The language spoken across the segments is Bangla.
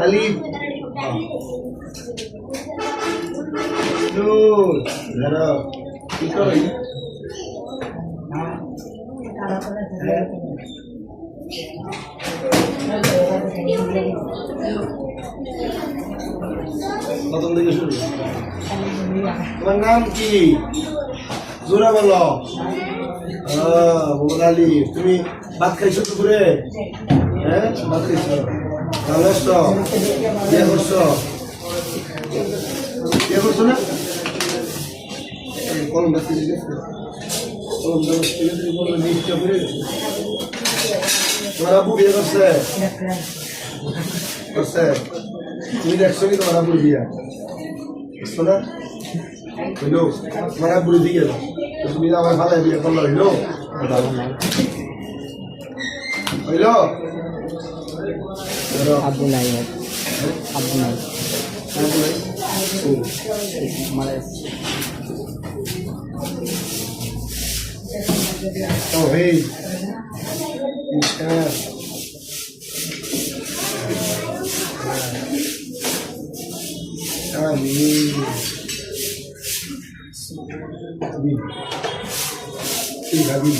Alif. Nun. Harap. Ikaw eh. প্রথম থেকে শুরু। তোমার নাম কি? জোরে বলো। মোহাম্মদ আলী। তুমি ভাত খাইছো দুপুরে? হ্যাঁ, ভাত খাইছো। ভালো আছো? বিয়ে করছো? বিয়ে করছো না? কলম বাঁচতে গেছে। কলম বাঁচতে গেছে, বললো নিশ্চয় করে গেছে। তোমার আব্বু বিয়ে করছে? করছে। তুমি দেখছো কি তোমার আব্বুর বিয়ে? বুঝছো না? হইলো তোমার আব্বুর দিকে এলো, তুমি আমার ভালো বিয়ে করলো, হইলো হইলো আব্বু নাই, আব্বু নাই, আব্বু নাই মারা oh hey amin amin amin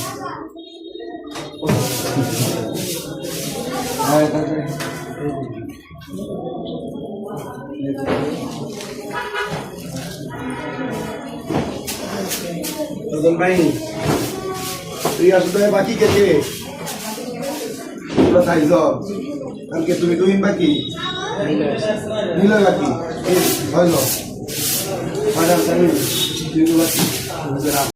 Tuan Bayi, Ria sudah bagi ke dia? Sudah saya kan kita tuin bagi, nilai bagi, hello, ada saya nilai bagi.